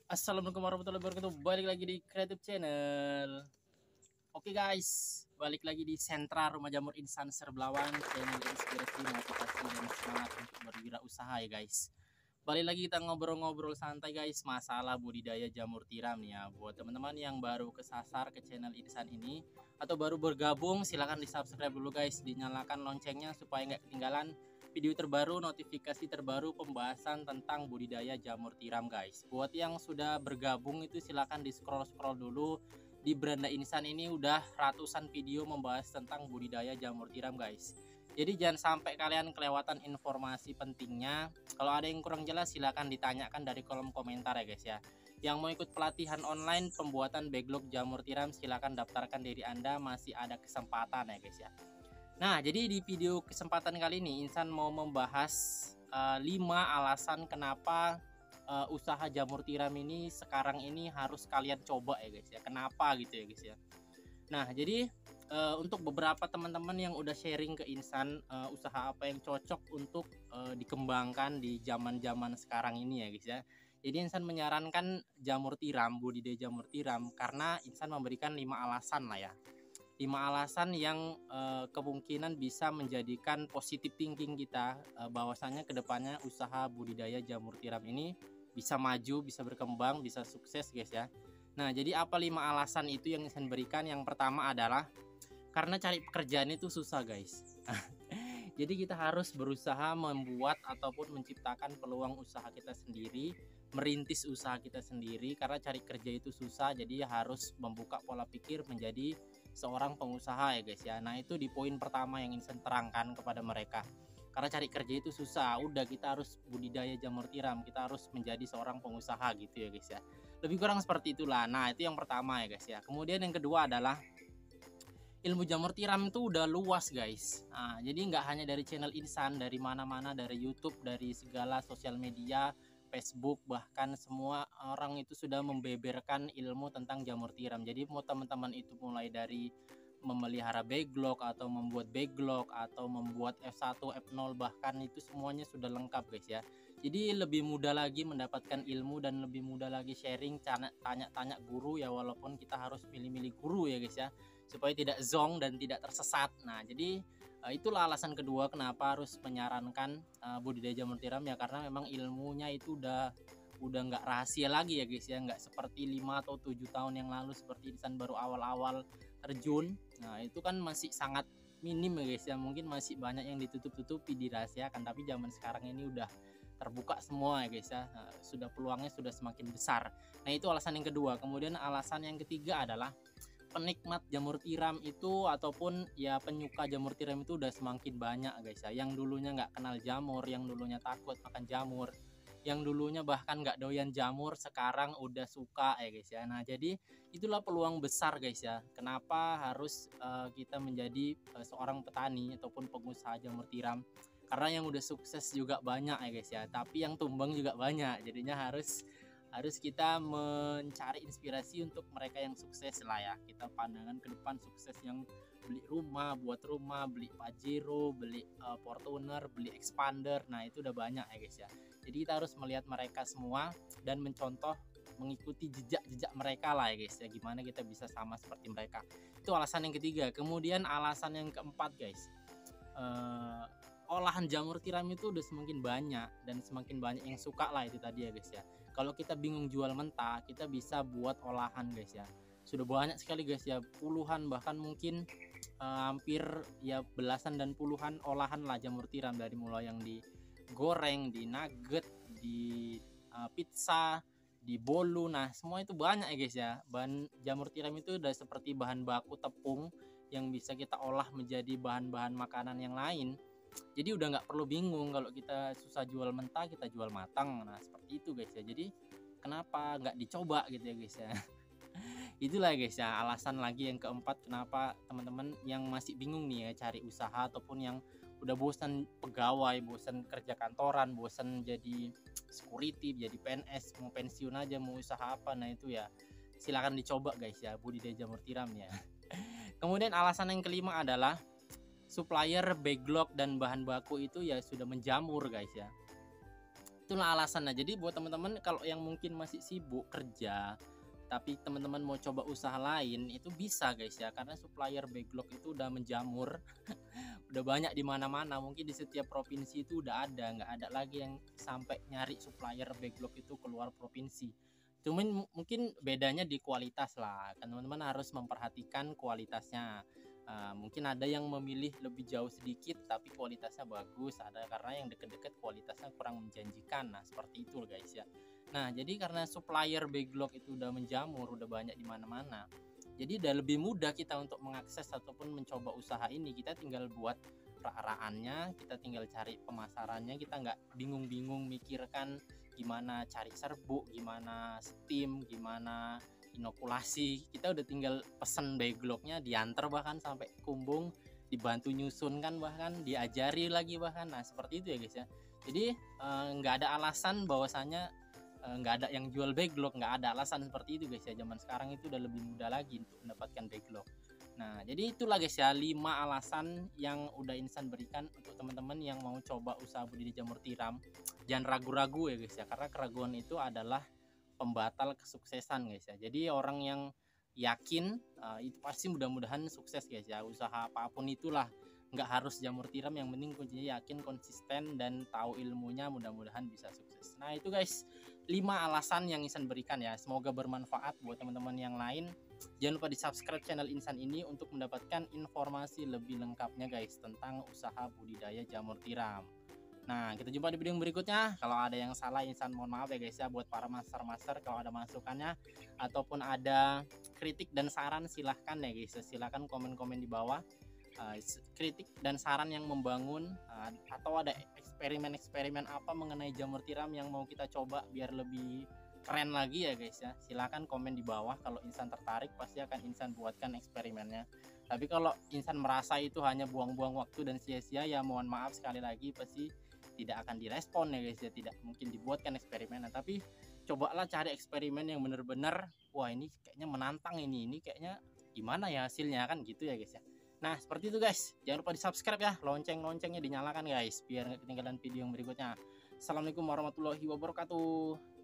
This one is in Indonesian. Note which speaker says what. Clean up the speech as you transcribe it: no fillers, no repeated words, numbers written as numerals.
Speaker 1: Assalamualaikum warahmatullahi wabarakatuh. Balik lagi di Creative Channel. Oke guys, balik lagi di Sentra Rumah Jamur Insan Serblawan, channel inspirasi, motivasi, dan semangat untuk berwirausaha ya guys. Balik lagi kita ngobrol-ngobrol santai guys, masalah budidaya jamur tiram nih ya. Buat teman-teman yang baru kesasar ke channel Insan ini atau baru bergabung, silahkan di subscribe dulu guys, dinyalakan loncengnya supaya nggak ketinggalan video terbaru, notifikasi terbaru, pembahasan tentang budidaya jamur tiram guys. Buat yang sudah bergabung itu silahkan di scroll dulu. Di Beranda Insan ini udah ratusan video membahas tentang budidaya jamur tiram guys. Jadi jangan sampai kalian kelewatan informasi pentingnya. Kalau ada yang kurang jelas silahkan ditanyakan dari kolom komentar ya guys ya. Yang mau ikut pelatihan online pembuatan backlog jamur tiram silahkan daftarkan diri Anda, masih ada kesempatan ya guys ya. Nah, jadi di video kesempatan kali ini Insan mau membahas 5 alasan kenapa usaha jamur tiram ini sekarang ini harus kalian coba ya guys ya. Kenapa gitu ya guys ya. Nah, jadi untuk beberapa teman-teman yang udah sharing ke Insan usaha apa yang cocok untuk dikembangkan di zaman-zaman sekarang ini ya guys ya. Jadi Insan menyarankan jamur tiram, budidaya jamur tiram karena Insan memberikan 5 alasan lah ya. 5 alasan yang kemungkinan bisa menjadikan positive thinking kita bahwasanya kedepannya usaha budidaya jamur tiram ini bisa maju, bisa berkembang, bisa sukses guys ya. Nah, jadi apa 5 alasan itu yang saya berikan? Yang pertama adalah karena cari pekerjaan itu susah guys. Jadi kita harus berusaha membuat ataupun menciptakan peluang usaha kita sendiri, merintis usaha kita sendiri, karena cari kerja itu susah. Jadi harus membuka pola pikir menjadi seorang pengusaha ya guys ya. Nah, itu di poin pertama yang ingin saya terangkan kepada mereka. Karena cari kerja itu susah, udah kita harus budidaya jamur tiram, kita harus menjadi seorang pengusaha gitu ya guys ya. Lebih kurang seperti itulah. Nah, itu yang pertama ya guys ya. Kemudian yang kedua adalah ilmu jamur tiram itu udah luas guys. Nah, jadi nggak hanya dari channel Insan, dari mana-mana, dari YouTube, dari segala sosial media, Facebook, bahkan semua orang itu sudah membeberkan ilmu tentang jamur tiram. Jadi mau teman-teman itu mulai dari memelihara backlog atau membuat backlog atau membuat F1, F0, bahkan itu semuanya sudah lengkap guys ya. Jadi lebih mudah lagi mendapatkan ilmu dan lebih mudah lagi sharing, tanya-tanya guru ya, walaupun kita harus milih-milih guru ya guys ya, supaya tidak zonk dan tidak tersesat. Nah, jadi itulah alasan kedua kenapa harus menyarankan budidaya jamur tiram ya, karena memang ilmunya itu udah nggak rahasia lagi ya guys ya, nggak seperti 5 atau 7 tahun yang lalu seperti Insan baru awal-awal terjun. Nah, itu kan masih sangat minim ya guys ya, mungkin masih banyak yang ditutup-tutupi, dirahasiakan, tapi zaman sekarang ini udah terbuka semua ya guys ya. Nah, sudah peluangnya sudah semakin besar. Nah, itu alasan yang kedua. Kemudian alasan yang ketiga adalah penikmat jamur tiram itu ataupun ya penyuka jamur tiram itu udah semakin banyak guys ya. Yang dulunya nggak kenal jamur, yang dulunya takut makan jamur, yang dulunya bahkan nggak doyan jamur, sekarang udah suka ya guys ya. Nah, jadi itulah peluang besar guys ya, kenapa harus kita menjadi seorang petani ataupun pengusaha jamur tiram, karena yang udah sukses juga banyak ya guys ya, tapi yang tumbang juga banyak. Jadinya harus kita mencari inspirasi untuk mereka yang sukses lah ya. Kita pandangan ke depan sukses yang beli rumah, buat rumah, beli Pajero, beli Fortuner, beli expander. Nah, itu udah banyak ya guys ya. Jadi kita harus melihat mereka semua dan mencontoh, mengikuti jejak-jejak mereka lah ya guys ya, gimana kita bisa sama seperti mereka. Itu alasan yang ketiga. Kemudian alasan yang keempat guys, olahan jamur tiram itu udah semakin banyak dan semakin banyak yang suka lah itu tadi ya guys ya. Kalau kita bingung jual mentah, kita bisa buat olahan guys ya. Sudah banyak sekali guys ya, puluhan bahkan mungkin hampir ya belasan dan puluhan olahan lah jamur tiram, dari mulai yang digoreng, di nugget, di pizza, di bolu. Nah, semua itu banyak ya guys ya. Bahan jamur tiram itu udah seperti bahan baku tepung yang bisa kita olah menjadi bahan-bahan makanan yang lain. Jadi udah nggak perlu bingung kalau kita susah jual mentah, kita jual matang. Nah, seperti itu guys ya. Jadi kenapa nggak dicoba gitu ya guys ya. Itulah guys ya alasan lagi yang keempat kenapa teman-teman yang masih bingung nih ya cari usaha, ataupun yang udah bosan pegawai, bosan kerja kantoran, bosan jadi security, jadi PNS, mau pensiun aja, mau usaha apa. Nah, itu ya silakan dicoba guys ya, budidaya jamur tiram ya. Kemudian alasan yang kelima adalah supplier, backlog, dan bahan baku itu ya sudah menjamur guys ya. Itulah alasannya. Jadi buat teman-teman kalau yang mungkin masih sibuk kerja tapi teman-teman mau coba usaha lain, itu bisa guys ya, karena supplier backlog itu udah menjamur. Udah banyak di mana-mana, mungkin di setiap provinsi itu udah ada, nggak ada lagi yang sampai nyari supplier backlog itu keluar provinsi. Cuman mungkin bedanya di kualitas lah, kan teman-teman harus memperhatikan kualitasnya. Mungkin ada yang memilih lebih jauh sedikit tapi kualitasnya bagus, ada karena yang deket-deket kualitasnya kurang menjanjikan. Nah seperti itu guys ya. Nah jadi karena supplier backlog itu udah menjamur, udah banyak di mana-mana, jadi udah lebih mudah kita untuk mengakses ataupun mencoba usaha ini. Kita tinggal buat rak-rakannya, kita tinggal cari pemasarannya, kita nggak bingung-bingung mikirkan gimana cari serbuk, gimana steam, gimana inokulasi. Kita udah tinggal pesen backlognya, diantar bahkan sampai kumbung, dibantu nyusun kan, bahkan diajari lagi bahkan. Nah seperti itu ya guys ya. Jadi nggak ada alasan bahwasanya nggak ada yang jual backlog, nggak ada alasan seperti itu guys ya. Zaman sekarang itu udah lebih mudah lagi untuk mendapatkan backlog. Nah jadi itulah guys ya 5 alasan yang udah Insan berikan untuk teman-teman yang mau coba usaha budidaya jamur tiram. Jangan ragu-ragu ya guys ya, karena keraguan itu adalah pembatal kesuksesan guys ya. Jadi orang yang yakin itu pasti mudah-mudahan sukses guys ya. Usaha apapun itulah, nggak harus jamur tiram, yang penting kuncinya yakin, konsisten, dan tahu ilmunya, mudah-mudahan bisa sukses. Nah itu guys 5 alasan yang Insan berikan ya, semoga bermanfaat buat teman-teman yang lain. Jangan lupa di subscribe channel Insan ini untuk mendapatkan informasi lebih lengkapnya guys tentang usaha budidaya jamur tiram. Nah kita jumpa di video yang berikutnya. Kalau ada yang salah Insan mohon maaf ya guys ya. Buat para master-master, kalau ada masukannya ataupun ada kritik dan saran, silahkan ya guys, silahkan komen-komen di bawah. Kritik dan saran yang membangun, atau ada eksperimen-eksperimen apa mengenai jamur tiram yang mau kita coba biar lebih keren lagi ya guys ya, silahkan komen di bawah. Kalau Insan tertarik pasti akan Insan buatkan eksperimennya. Tapi kalau Insan merasa itu hanya buang-buang waktu dan sia-sia, ya mohon maaf sekali lagi, pasti tidak akan direspon ya guys ya, tidak mungkin dibuatkan eksperimen. Tapi cobalah cari eksperimen yang benar-benar wah ini kayaknya menantang, ini kayaknya gimana ya hasilnya, kan gitu ya guys ya. Nah seperti itu guys, jangan lupa di subscribe ya, lonceng-loncengnya dinyalakan guys biar nggak ketinggalan video yang berikutnya. Assalamualaikum warahmatullahi wabarakatuh.